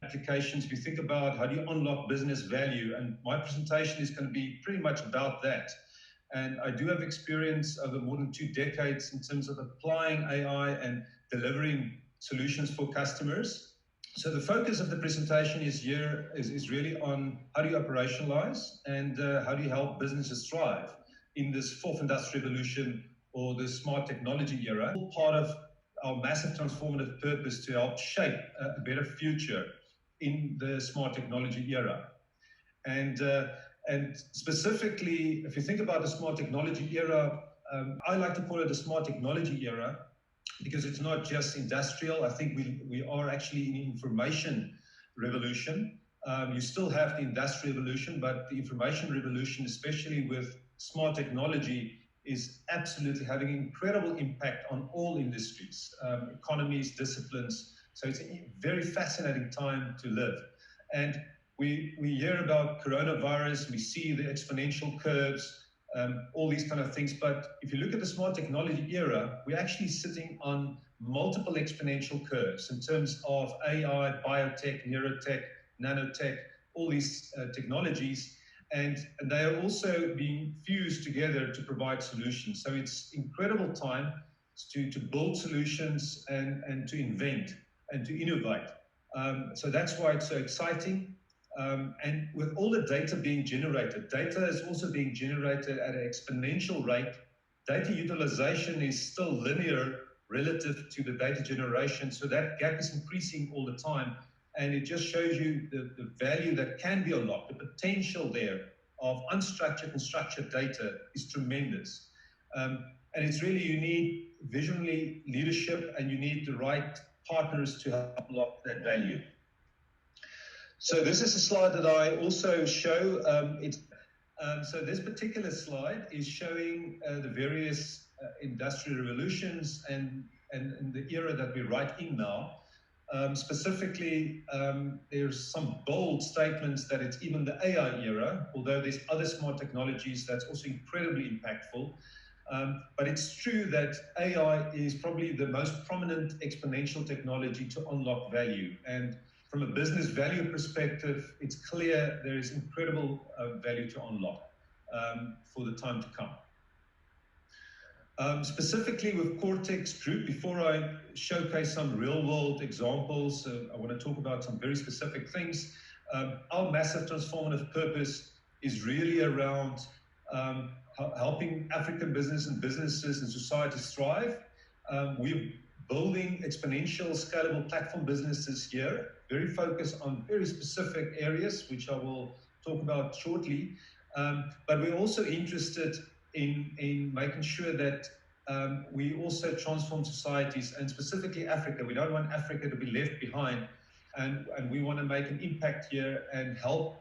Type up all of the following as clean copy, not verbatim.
applications, we think about how do you unlock business value, and my presentation is going to be pretty much about that. And I do have experience over more than 2 decades in terms of applying AI and delivering solutions for customers. So the focus of the presentation is really on how do you operationalize and how do you help businesses thrive in this fourth industrial revolution or the smart technology era. All part of our massive transformative purpose to help shape a better future in the smart technology era. And specifically, if you think about the smart technology era, I like to call it a smart technology era because it's not just industrial. I think we are actually in information revolution. You still have the industrial revolution, but the information revolution, especially with smart technology, is absolutely having an incredible impact on all industries, economies, disciplines. So it's a very fascinating time to live. And we hear about coronavirus, we see the exponential curves, all these kind of things. But if you look at the smart technology era, we're actually sitting on multiple exponential curves in terms of AI, biotech, neurotech, nanotech, all these technologies. And they are also being fused together to provide solutions. So it's incredible time to build solutions and to invent and to innovate. So that's why it's so exciting. And with all the data being generated, data is also being generated at an exponential rate. Data utilization is still linear relative to the data generation. So that gap is increasing all the time. And it just shows you the value that can be unlocked. The potential there of unstructured and structured data is tremendous. And it's really, you need visionary leadership and you need the right partners to help unlock that value. So this is a slide that I also show. So this particular slide is showing the various industrial revolutions and the era that we're right in now. Specifically, there's some bold statements that it's even the AI era, although there's other smart technologies that's also incredibly impactful. But it's true that AI is probably the most prominent exponential technology to unlock value. And from a business value perspective, it's clear there is incredible value to unlock for the time to come. Specifically with Cortex Group, before I showcase some real-world examples, I want to talk about some very specific things. Our massive transformative purpose is really around helping African business and businesses and societies thrive. We're building exponential, scalable platform businesses here, very focused on very specific areas, which I will talk about shortly. But we're also interested in making sure that we also transform societies, and specifically Africa. We don't want Africa to be left behind, and we want to make an impact here and help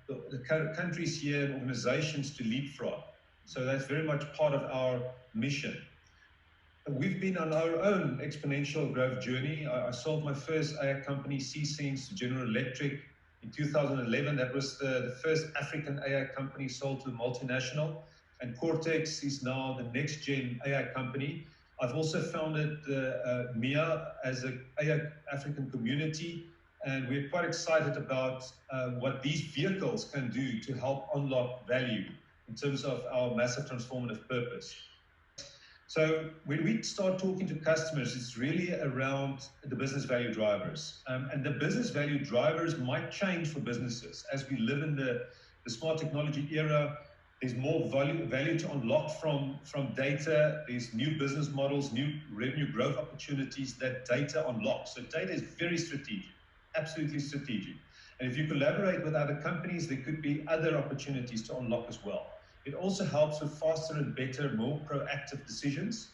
the countries here and organizations to leapfrog. So that's very much part of our mission. We've been on our own exponential growth journey. I sold my first AI company, C-Sense, to General Electric in 2011. That was the first African AI company sold to a multinational. And Cortex is now the next gen AI company. I've also founded MIA as an AI African community. And we're quite excited about what these vehicles can do to help unlock value in terms of our massive transformative purpose. So when we start talking to customers, it's really around the business value drivers. And the business value drivers might change for businesses. As we live in the smart technology era, there's more value to unlock from data. There's new business models, new revenue growth opportunities that data unlocks. So data is very strategic, absolutely strategic. And if you collaborate with other companies, there could be other opportunities to unlock as well. It also helps with faster and better, more proactive decisions.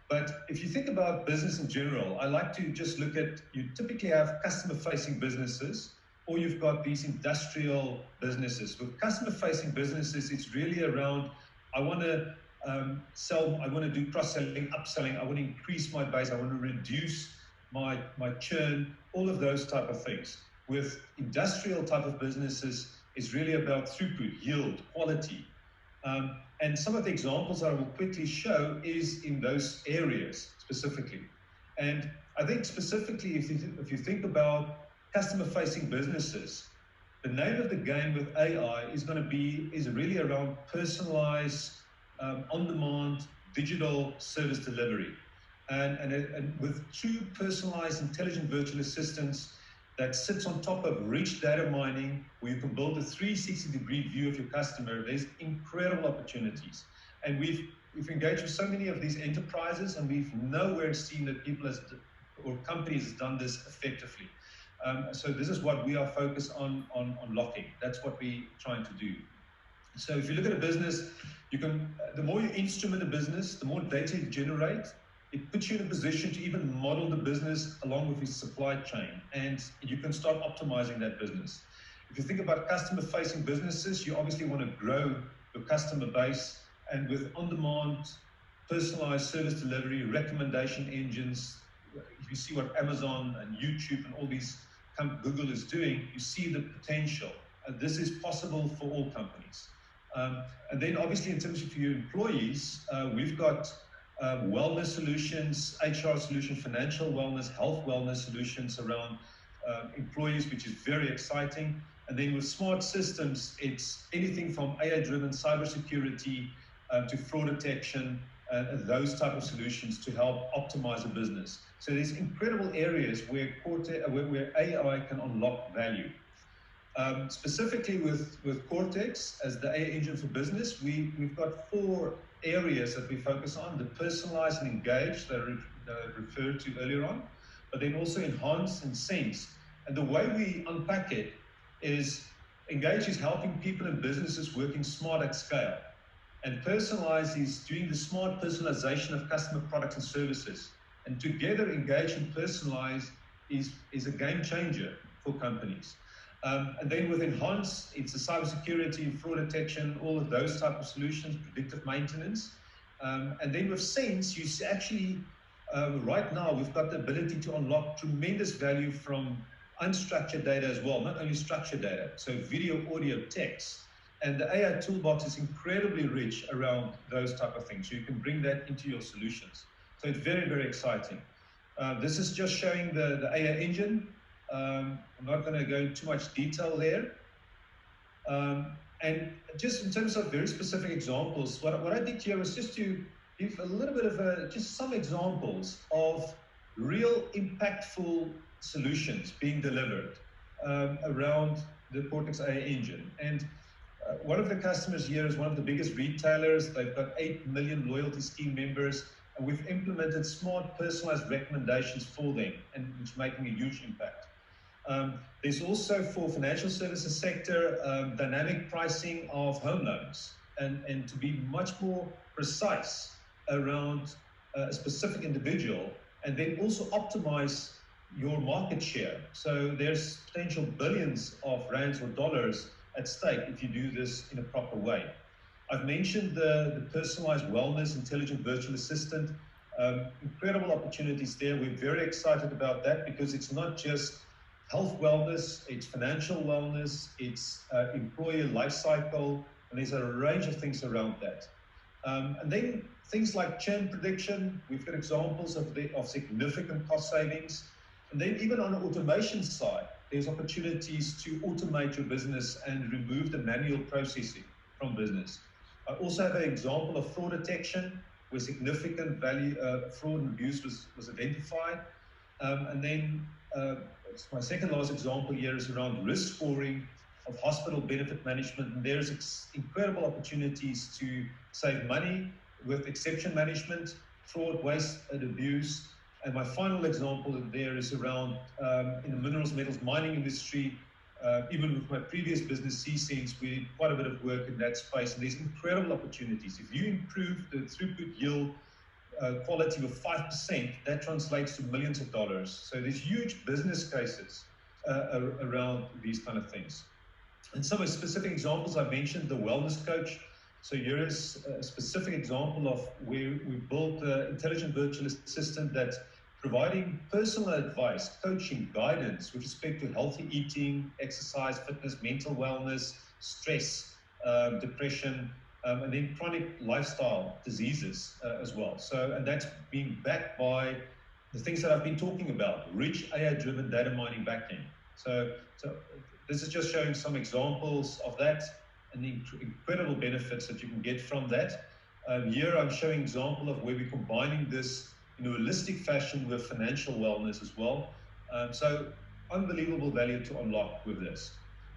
But if you think about business in general, I like to just look at, you typically have customer-facing businesses, or you've got these industrial businesses. With customer-facing businesses, it's really around, I want to sell, I want to do cross-selling, upselling, I want to increase my base, I want to reduce my churn, all of those type of things. With industrial type of businesses, it's really about throughput, yield, quality. And some of the examples I will quickly show is in those areas specifically. And I think specifically if you think about customer-facing businesses, the name of the game with AI is really around personalized, on-demand digital service delivery, and with true personalized intelligent virtual assistants that sits on top of rich data mining, where you can build a 360-degree view of your customer. There's incredible opportunities, and we've engaged with so many of these enterprises, and we've nowhere seen that or companies have done this effectively. So this is what we are focused on unlocking. That's what we're trying to do. So if you look at a business, the more you instrument a business, the more data you generate, it puts you in a position to even model the business along with its supply chain, and you can start optimizing that business. If you think about customer-facing businesses, you obviously want to grow your customer base, and with on-demand, personalized service delivery, recommendation engines, if you see what Amazon and YouTube and all these Google is doing, you see the potential. This is possible for all companies. And then obviously in terms of your employees, we've got wellness solutions, HR solutions, financial wellness, health wellness solutions around employees, which is very exciting. And then with smart systems, it's anything from AI-driven cybersecurity to fraud detection, those type of solutions to help optimize a business. So there's incredible areas where AI can unlock value. Specifically with Cortex as the AI engine for business, we've got 4 areas that we focus on: the personalize and engage that I referred to earlier on, but then also enhance and sense. And the way we unpack it is engage is helping people and businesses working smart at scale. And personalize is doing the smart personalization of customer products and services. And together, engage and personalize is a game changer for companies. And then with enhance, it's the cybersecurity, fraud detection, all of those type of solutions, predictive maintenance. And then with sense, you actually, right now, we've got the ability to unlock tremendous value from unstructured data as well, not only structured data, so video, audio, text. And the AI toolbox is incredibly rich around those type of things. So you can bring that into your solutions. So it's very, very exciting. This is just showing the AI engine. I'm not going to go into too much detail there. And just in terms of very specific examples, what I did here was just to give a little bit of just some examples of real impactful solutions being delivered around the Cortex AI engine. And one of the customers here is one of the biggest retailers. They've got 8 million loyalty scheme members, and we've implemented smart personalized recommendations for them, and it's making a huge impact. There's also for financial services sector, dynamic pricing of home loans, and to be much more precise around a specific individual, and then also optimize your market share. So there's potential billions of rands or dollars at stake if you do this in a proper way. I've mentioned the personalized wellness, intelligent virtual assistant, incredible opportunities there. We're very excited about that because it's not just health wellness, it's financial wellness, it's employee life cycle, and there's a range of things around that. And then things like churn prediction, we've got examples of significant cost savings. And then even on the automation side, there's opportunities to automate your business and remove the manual processing from business. I also have an example of fraud detection where significant fraud and abuse was identified. And then my second last example here is around risk scoring of hospital benefit management. And there's incredible opportunities to save money with exception management, fraud, waste, and abuse. And my final example there is around in the minerals, metals, mining industry. Even with my previous business, C-Sense, we did quite a bit of work in that space, and there's incredible opportunities. If you improve the throughput yield quality of 5%, that translates to millions of dollars. So there's huge business cases around these kind of things. And some specific examples I mentioned, the wellness coach. So here is a specific example of where we built an intelligent virtual assistant that's providing personal advice, coaching, guidance with respect to healthy eating, exercise, fitness, mental wellness, stress, depression, and then chronic lifestyle diseases as well. So, and that's being backed by the things that I've been talking about, rich AI-driven data mining backend. So this is just showing some examples of that and the incredible benefits that you can get from that. Here I'm showing an example of where we're combining this in a holistic fashion with financial wellness as well. So unbelievable value to unlock with this.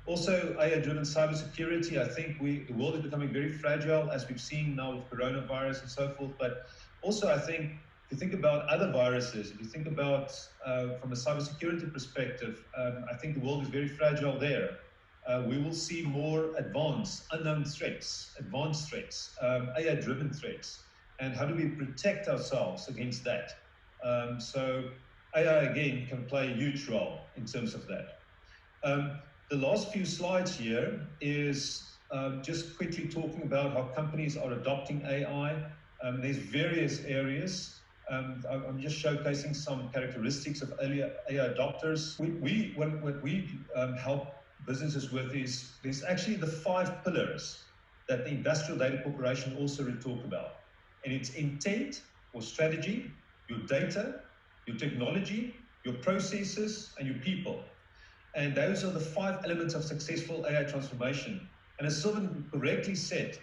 Also, AI-driven cybersecurity. I think the world is becoming very fragile, as we've seen now with coronavirus and so forth. But also, I think if you think about other viruses, if you think about from a cybersecurity perspective, I think the world is very fragile there. We will see more advanced, unknown threats, advanced threats, AI-driven threats, and how do we protect ourselves against that? So AI, again, can play a huge role in terms of that. The last few slides here is just quickly talking about how companies are adopting AI. There's various areas. I'm just showcasing some characteristics of early AI adopters. What we help businesses with is there's actually the 5 pillars that the Industrial Data Corporation also will talk about. And it's intent or strategy, your data, your technology, your processes, and your people. And those are the 5 elements of successful AI transformation. And as Sylvan correctly said,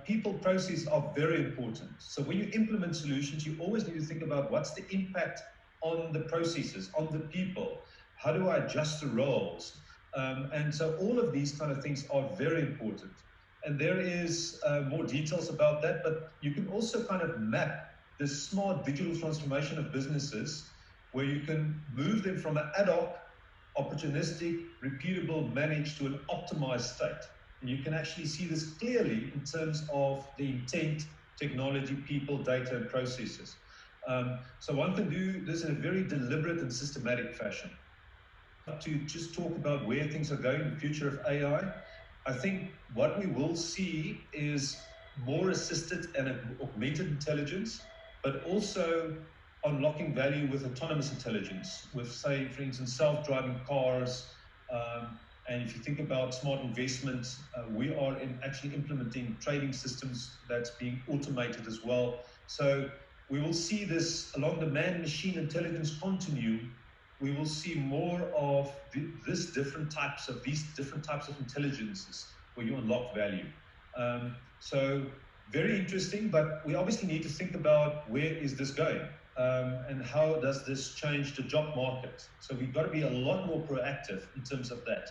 people process are very important. So when you implement solutions, you always need to think about what's the impact on the processes, on the people. How do I adjust the roles? And so all of these kind of things are very important. And there is more details about that, but you can also kind of map the smart digital transformation of businesses where you can move them from an ad hoc, opportunistic, repeatable, managed to an optimized state. And you can actually see this clearly in terms of the intent, technology, people, data, and processes. So one can do this in a very deliberate and systematic fashion. To just talk about where things are going in the future of AI, I think what we will see is more assisted and augmented intelligence, but also unlocking value with autonomous intelligence, with, say, for instance, self-driving cars. And if you think about smart investments, we are actually implementing trading systems that's being automated as well. So we will see this along the man-machine intelligence continuum. We will see more of these different types of intelligences where you unlock value. So very interesting, but we obviously need to think about where is this going and how does this change the job market. So we've got to be a lot more proactive in terms of that.